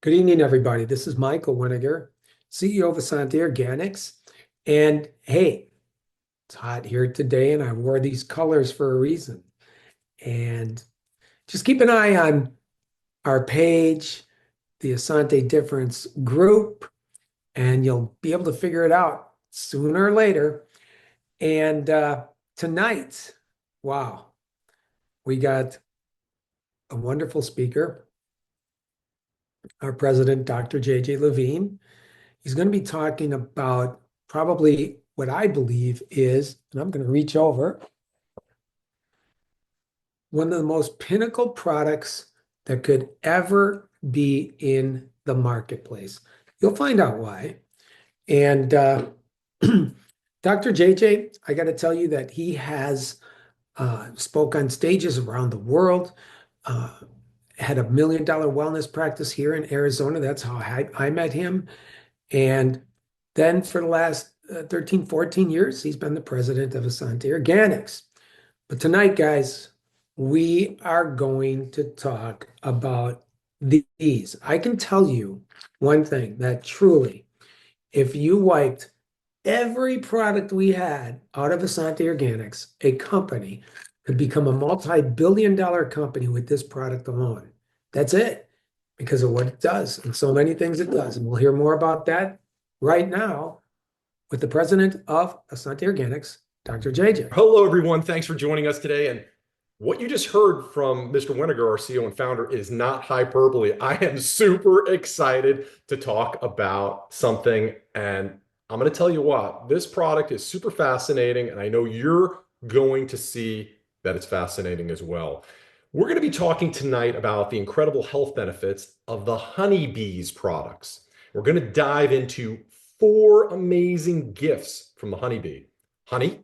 Good evening, everybody. This is Michael Winiger, CEO of Essanté Organics. And hey, it's hot here today, and I wore these colors for a reason. And just keep an eye on our page, the Essanté Difference group, and you'll be able to figure it out sooner or later. And tonight, wow, we got a wonderful speaker, our president, Dr. JJ Levine. He's going to be talking about probably what I believe is, and I'm going to reach over, one of the most pinnacle products that could ever be in the marketplace. You'll find out why. And Dr. JJ, I got to tell you that he has spoke on stages around the world, uh, had $1 million wellness practice here in Arizona. That's how I met him. And then for the last 13, 14 years, he's been the president of Essanté Organics. But tonight, guys, we are going to talk about these. I can tell you one thing, that truly, if you wiped every product we had out of Essanté Organics, a company could become a multi-billion-dollar company with this product alone. That's it, because of what it does and so many things it does. And we'll hear more about that right now with the president of Essanté Organics, Dr. JJ. Hello, everyone. Thanks for joining us today. And what you just heard from Mr. Winiger, our CEO and founder, is not hyperbole. I am super excited to talk about something. And I'm going to tell you what, this product is super fascinating. And I know you're going to see that it's fascinating as well. We're going to be talking tonight about the incredible health benefits of the honeybees products. We're going to dive into 4 amazing gifts from the honeybee: honey,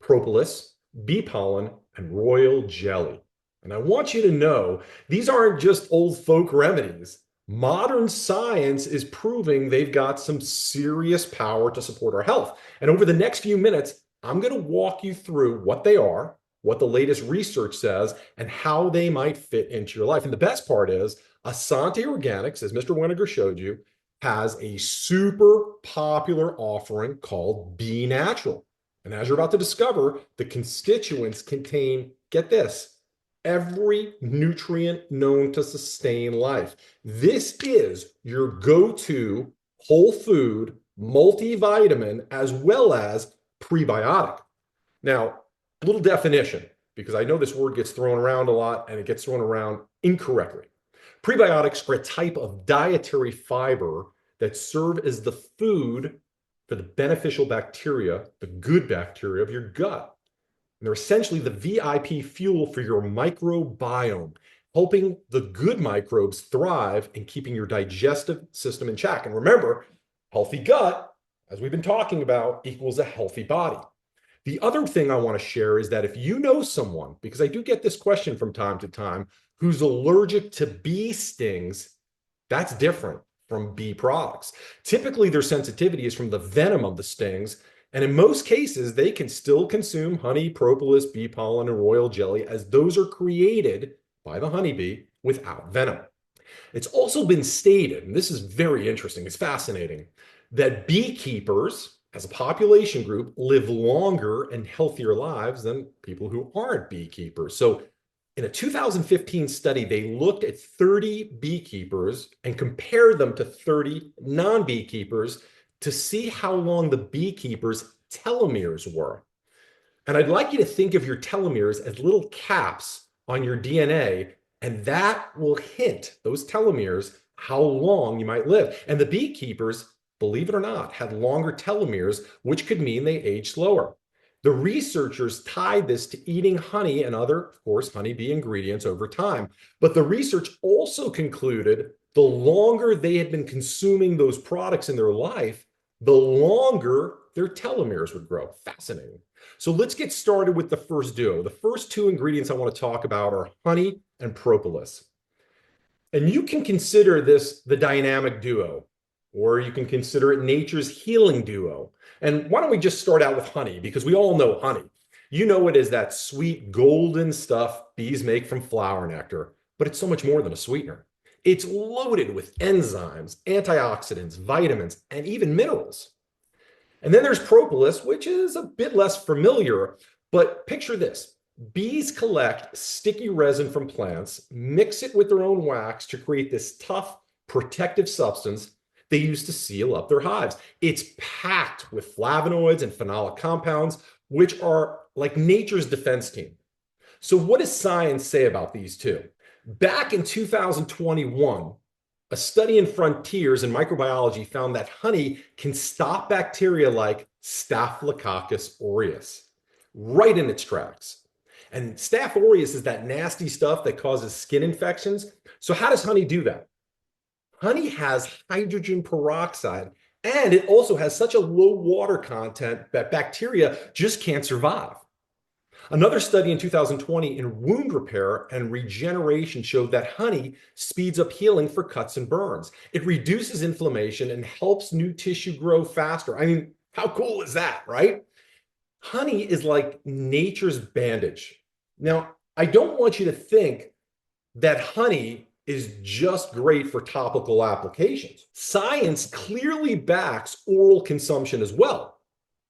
propolis, bee pollen, and royal jelly. And I want you to know, these aren't just old folk remedies. Modern science is proving they've got some serious power to support our health. And over the next few minutes, I'm going to walk you through what they are, what the latest research says, and how they might fit into your life. And the best part is, Essanté Organics, as Mr. Winiger showed you, has a super popular offering called Bee Natural. And as you're about to discover, the constituents contain, get this, every nutrient known to sustain life. This is your go-to whole food multivitamin as well as prebiotic. Now, a little definition, because I know this word gets thrown around a lot and it gets thrown around incorrectly. Prebiotics are a type of dietary fiber that serve as the food for the beneficial bacteria, the good bacteria of your gut. And they're essentially the VIP fuel for your microbiome, helping the good microbes thrive and keeping your digestive system in check. And remember, healthy gut, as we've been talking about, equals a healthy body. The other thing I want to share is that if you know someone, because I do get this question from time to time, who's allergic to bee stings, that's different from bee products. Typically, their sensitivity is from the venom of the stings, and in most cases, they can still consume honey, propolis, bee pollen, and royal jelly, as those are created by the honeybee without venom. It's also been stated, and this is very interesting, it's fascinating, that beekeepers, as a population group, live longer and healthier lives than people who aren't beekeepers. So in a 2015 study, they looked at 30 beekeepers and compared them to 30 non-beekeepers to see how long the beekeepers' telomeres were. And I'd like you to think of your telomeres as little caps on your DNA, and that will hint, those telomeres, how long you might live. And the beekeepers, believe it or not, had longer telomeres, which could mean they age slower. The researchers tied this to eating honey and other, of course, honeybee ingredients over time. But the research also concluded the longer they had been consuming those products in their life, the longer their telomeres would grow. Fascinating. So let's get started with the first duo. The first 2 ingredients I want to talk about are honey and propolis. And you can consider this the dynamic duo, or you can consider it nature's healing duo. And why don't we just start out with honey, because we all know honey. You know it as that sweet golden stuff bees make from flower nectar, but it's so much more than a sweetener. It's loaded with enzymes, antioxidants, vitamins, and even minerals. And then there's propolis, which is a bit less familiar, but picture this. Bees collect sticky resin from plants, mix it with their own wax to create this tough, protective substance they use to seal up their hives. It's packed with flavonoids and phenolic compounds, which are like nature's defense team. So, what does science say about these two? Back in 2021, a study in Frontiers in Microbiology found that honey can stop bacteria like Staphylococcus aureus right in its tracks. And Staph aureus is that nasty stuff that causes skin infections. So, how does honey do that? Honey has hydrogen peroxide, and it also has such a low water content that bacteria just can't survive. Another study in 2020 in wound repair and regeneration showed that honey speeds up healing for cuts and burns. It reduces inflammation and helps new tissue grow faster. I mean, how cool is that, right? Honey is like nature's bandage. Now, I don't want you to think that honey is just great for topical applications. Science clearly backs oral consumption as well.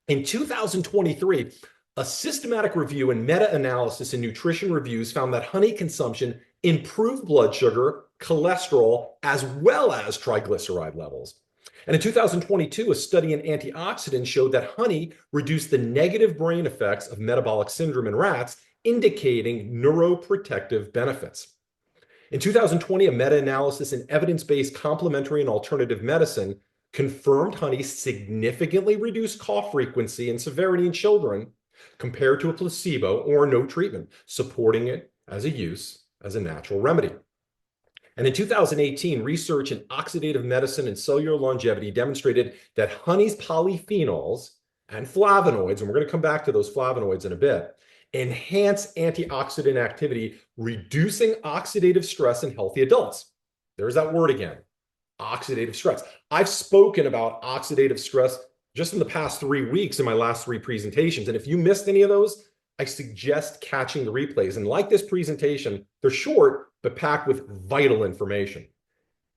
In 2023, a systematic review and meta-analysis in nutrition reviews found that honey consumption improved blood sugar, cholesterol, as well as triglyceride levels. And in 2022, a study in antioxidants showed that honey reduced the negative brain effects of metabolic syndrome in rats, indicating neuroprotective benefits. In 2020, a meta-analysis in evidence-based complementary and alternative medicine confirmed honey significantly reduced cough frequency and severity in children compared to a placebo or no treatment, supporting it as a natural remedy. And in 2018, research in oxidative medicine and cellular longevity demonstrated that honey's polyphenols and flavonoids, and we're going to come back to those flavonoids in a bit, enhance antioxidant activity, reducing oxidative stress in healthy adults. There's that word again, oxidative stress. I've spoken about oxidative stress just in the past 3 weeks in my last 3 presentations. And if you missed any of those, I suggest catching the replays. And like this presentation, they're short, but packed with vital information.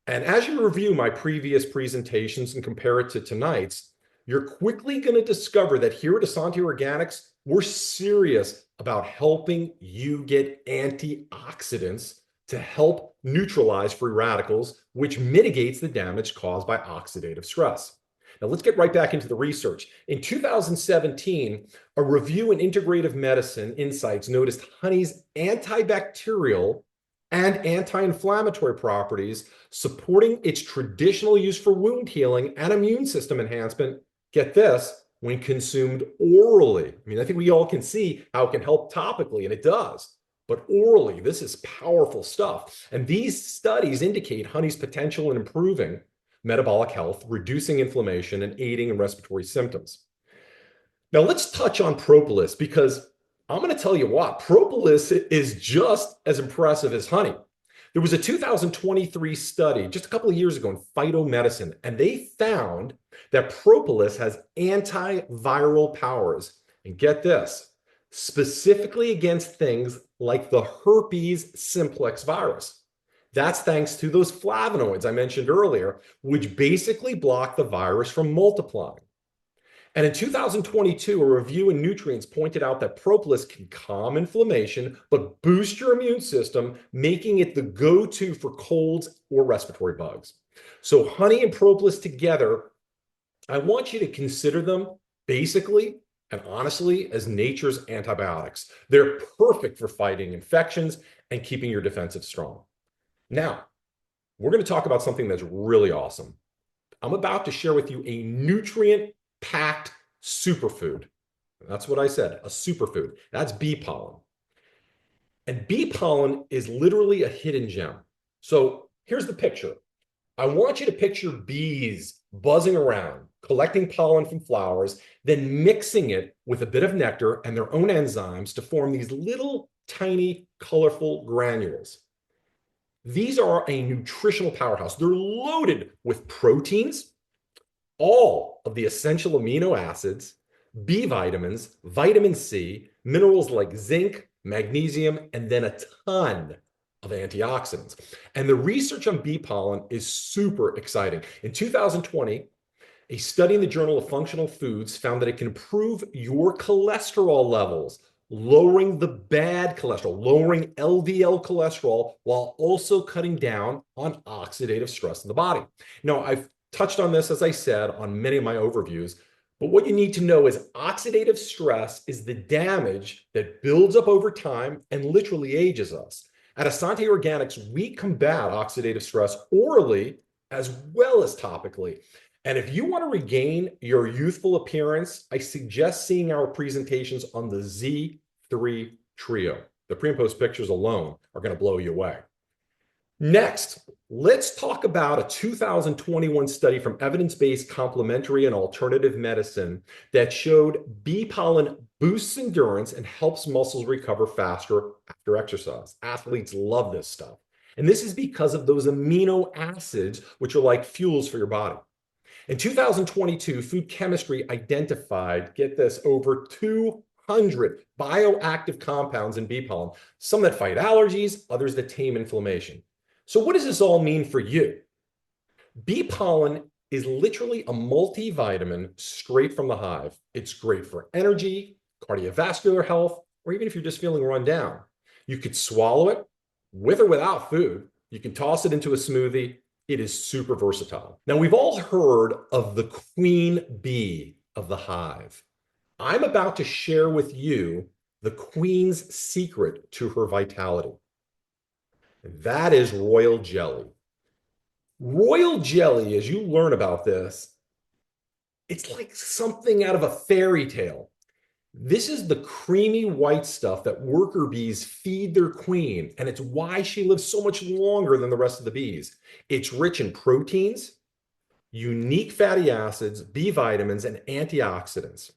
And as you review my previous presentations and compare it to tonight's, you're quickly going to discover that here at Essanté Organics, we're serious about helping you get antioxidants to help neutralize free radicals, which mitigates the damage caused by oxidative stress. Now, let's get right back into the research. In 2017, a review in Integrative Medicine Insights noticed honey's antibacterial and anti-inflammatory properties, supporting its traditional use for wound healing and immune system enhancement. Get this, when consumed orally. I mean, I think we all can see how it can help topically, and it does. But orally, this is powerful stuff. And these studies indicate honey's potential in improving metabolic health, reducing inflammation, and aiding in respiratory symptoms. Now, let's touch on propolis, because I'm going to tell you what, propolis is just as impressive as honey. There was a 2023 study just a couple of years ago in phytomedicine, and they found that propolis has antiviral powers. And get this, specifically against things like the herpes simplex virus. That's thanks to those flavonoids I mentioned earlier, which basically block the virus from multiplying. And in 2022, a review in Nutrients pointed out that propolis can calm inflammation, but boost your immune system, making it the go-to for colds or respiratory bugs. So honey and propolis together, I want you to consider them basically and honestly as nature's antibiotics. They're perfect for fighting infections and keeping your defenses strong. Now, we're going to talk about something that's really awesome. I'm about to share with you a nutrient-packed superfood. That's what I said, a superfood. That's bee pollen. And bee pollen is literally a hidden gem. So here's the picture. I want you to picture bees buzzing around, collecting pollen from flowers, then mixing it with a bit of nectar and their own enzymes to form these little tiny colorful granules. These are a nutritional powerhouse. They're loaded with proteins, all of the essential amino acids, B vitamins, vitamin C, minerals like zinc, magnesium, and then a ton of antioxidants. And the research on bee pollen is super exciting. In 2020, a study in the Journal of Functional Foods found that it can improve your cholesterol levels, lowering the bad cholesterol, lowering LDL cholesterol, while also cutting down on oxidative stress in the body. Now, I've touched on this, as I said, on many of my overviews, but what you need to know is oxidative stress is the damage that builds up over time and literally ages us. At Essanté Organics, we combat oxidative stress orally as well as topically. And if you want to regain your youthful appearance, I suggest seeing our presentations on the Z3 Trio. The pre and post pictures alone are going to blow you away. Next, let's talk about a 2021 study from evidence-based complementary and alternative medicine that showed bee pollen boosts endurance and helps muscles recover faster after exercise. Athletes love this stuff. And this is because of those amino acids, which are like fuels for your body. In 2022, food chemistry identified, get this, over 200 bioactive compounds in bee pollen, some that fight allergies, others that tame inflammation. So what does this all mean for you? Bee pollen is literally a multivitamin straight from the hive. It's great for energy, cardiovascular health, or even if you're just feeling run down. You could swallow it with or without food. You can toss it into a smoothie. It is super versatile. Now, we've all heard of the queen bee of the hive. I'm about to share with you the queen's secret to her vitality. That is royal jelly. Royal jelly, as you learn about this, it's like something out of a fairy tale. This is the creamy white stuff that worker bees feed their queen, and it's why she lives so much longer than the rest of the bees. It's rich in proteins, unique fatty acids, B vitamins, and antioxidants.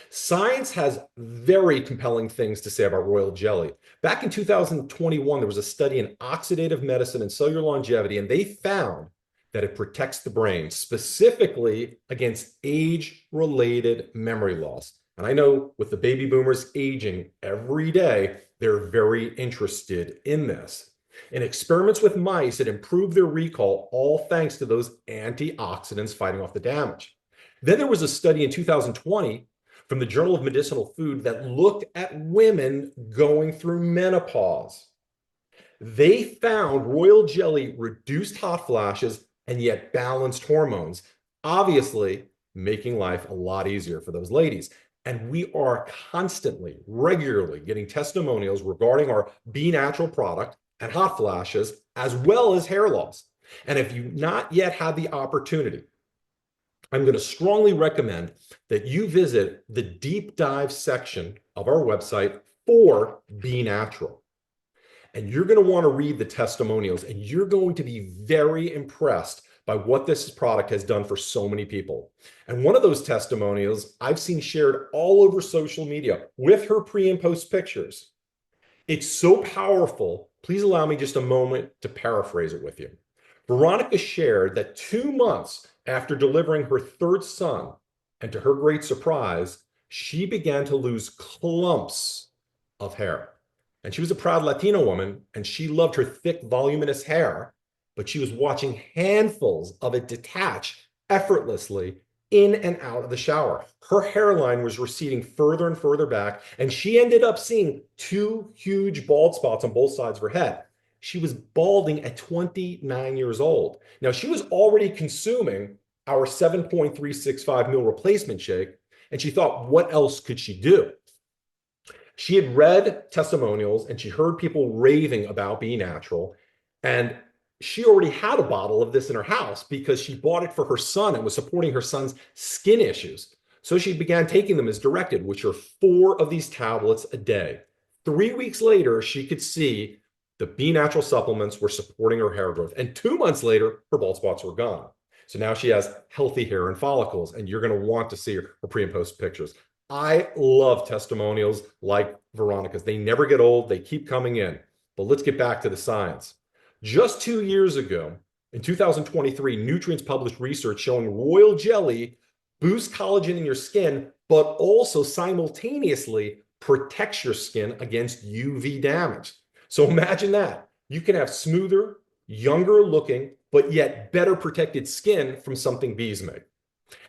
Science has very compelling things to say about royal jelly. Back in 2021, there was a study in oxidative medicine and cellular longevity, and they found that it protects the brain, specifically against age-related memory loss. And I know with the baby boomers aging every day, they're very interested in this. In experiments with mice, it improved their recall, all thanks to those antioxidants fighting off the damage. Then there was a study in 2020 from the Journal of Medicinal Food that looked at women going through menopause. They found royal jelly reduced hot flashes and yet balanced hormones, obviously making life a lot easier for those ladies. And we are constantly, regularly getting testimonials regarding our Bee Natural product and hot flashes, as well as hair loss. And if you've not yet had the opportunity, I'm going to strongly recommend that you visit the deep dive section of our website for Bee Natural. And you're going to want to read the testimonials, and you're going to be very impressed by what this product has done for so many people. And one of those testimonials I've seen shared all over social media with her pre and post pictures. It's so powerful. Please allow me just a moment to paraphrase it with you. Veronica shared that 2 months after delivering her third son, and to her great surprise, she began to lose clumps of hair. And she was a proud Latina woman, and she loved her thick, voluminous hair, but she was watching handfuls of it detach effortlessly in and out of the shower. Her hairline was receding further and further back, and she ended up seeing 2 huge bald spots on both sides of her head. She was balding at 29 years old. Now, she was already consuming our 7.365 meal replacement shake, and she thought, what else could she do? She had read testimonials and she heard people raving about Bee Natural, and she already had a bottle of this in her house because she bought it for her son and was supporting her son's skin issues. So she began taking them as directed, which are 4 of these tablets a day. 3 weeks later, she could see the Bee Natural supplements were supporting her hair growth. And 2 months later, her bald spots were gone. So now she has healthy hair and follicles, and you're going to want to see her pre and post pictures. I love testimonials like Veronica's. They never get old. They keep coming in. But let's get back to the science. Just 2 years ago, in 2023, Nutrients published research showing royal jelly boosts collagen in your skin, but also simultaneously protects your skin against UV damage. So imagine that. you can have smoother, younger looking, but yet better protected skin from something bees make.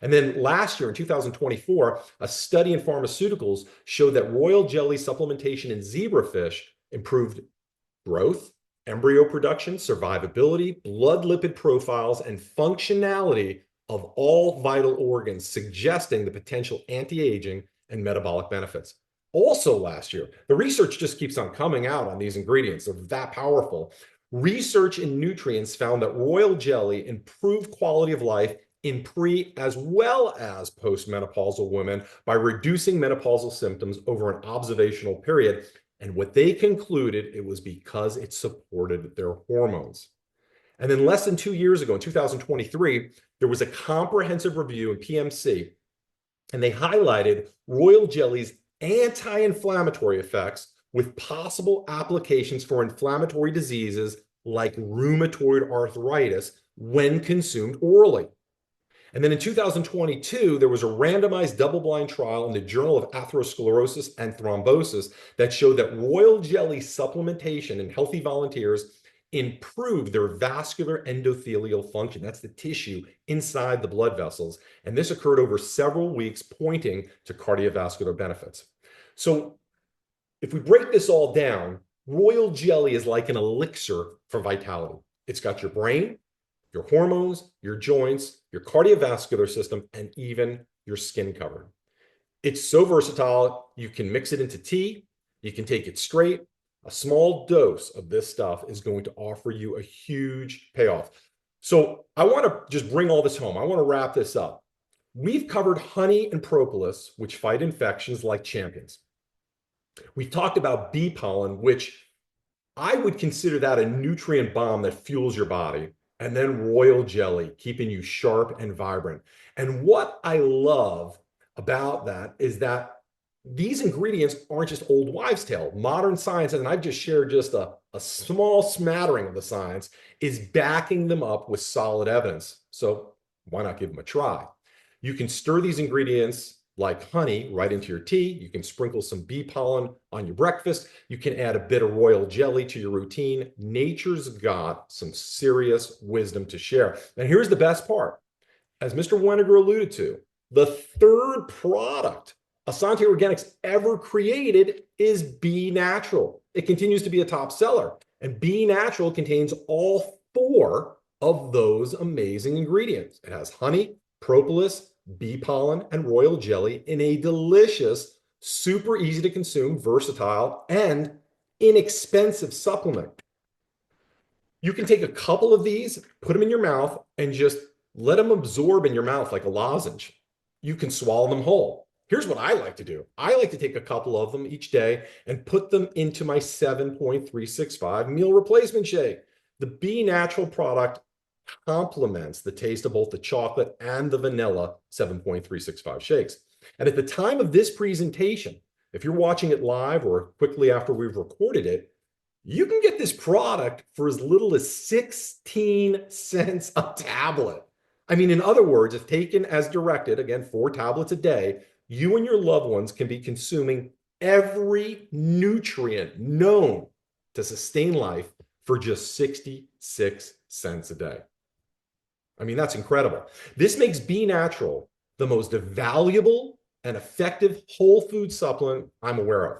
And then last year in 2024, a study in pharmaceuticals showed that royal jelly supplementation in zebrafish improved growth, embryo production, survivability, blood lipid profiles, and functionality of all vital organs, suggesting the potential anti-aging and metabolic benefits. Also last year, the research just keeps on coming out on these ingredients. They're that powerful. Research in nutrients found that royal jelly improved quality of life in pre as well as postmenopausal women by reducing menopausal symptoms over an observational period. And what they concluded, it was because it supported their hormones. And then less than 2 years ago, in 2023, there was a comprehensive review in PMC, and they highlighted royal jelly's anti-inflammatory effects with possible applications for inflammatory diseases like rheumatoid arthritis when consumed orally. And then in 2022, there was a randomized double-blind trial in the Journal of Atherosclerosis and Thrombosis that showed that royal jelly supplementation in healthy volunteers improved their vascular endothelial function. That's the tissue inside the blood vessels. And this occurred over several weeks, pointing to cardiovascular benefits. So if we break this all down, royal jelly is like an elixir for vitality. It's got your brain, your hormones, your joints, your cardiovascular system, and even your skin covered. It's so versatile, you can mix it into tea, you can take it straight. A small dose of this stuff is going to offer you a huge payoff. So I want to just bring all this home. I want to wrap this up. We've covered honey and propolis, which fight infections like champions. We've talked about bee pollen, which I would consider that a nutrient bomb that fuels your body. And then royal jelly, keeping you sharp and vibrant. And what I love about that is that these ingredients aren't just old wives' tale. Modern science, and I've just shared just a small smattering of the science, is backing them up with solid evidence. So why not give them a try? You can stir these ingredients like honey right into your tea. You can sprinkle some bee pollen on your breakfast. You can add a bit of royal jelly to your routine. Nature's got some serious wisdom to share. And here's the best part. As Mr. Weniger alluded to, the third product Essanté Organics ever created is Bee Natural. It continues to be a top seller. And Bee Natural contains all 4 of those amazing ingredients. It has honey, propolis, bee pollen, and royal jelly in a delicious, super easy to consume, versatile, and inexpensive supplement. You can take a couple of these, put them in your mouth, and just let them absorb in your mouth like a lozenge. You can swallow them whole. Here's what I like to do. I like to take a couple of them each day and put them into my 7.365 meal replacement shake. The Bee Natural product complements the taste of both the chocolate and the vanilla 7.365 shakes. And at the time of this presentation, if you're watching it live or quickly after we've recorded it, you can get this product for as little as 16 cents a tablet. I mean, in other words, if taken as directed, again, 4 tablets a day, you and your loved ones can be consuming every nutrient known to sustain life for just 66 cents a day. I mean, that's incredible. This makes Bee Natural the most valuable and effective whole food supplement I'm aware of.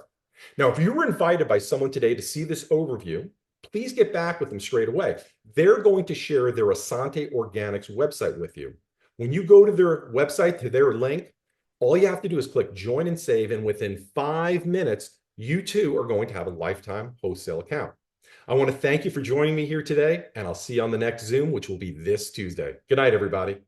Now, if you were invited by someone today to see this overview, please get back with them straight away. They're going to share their Essanté Organics website with you. When you go to their website, to their link, all you have to do is click join and save, and within 5 minutes, you too are going to have a lifetime wholesale account. I want to thank you for joining me here today, and I'll see you on the next Zoom, which will be this Tuesday. Good night, everybody.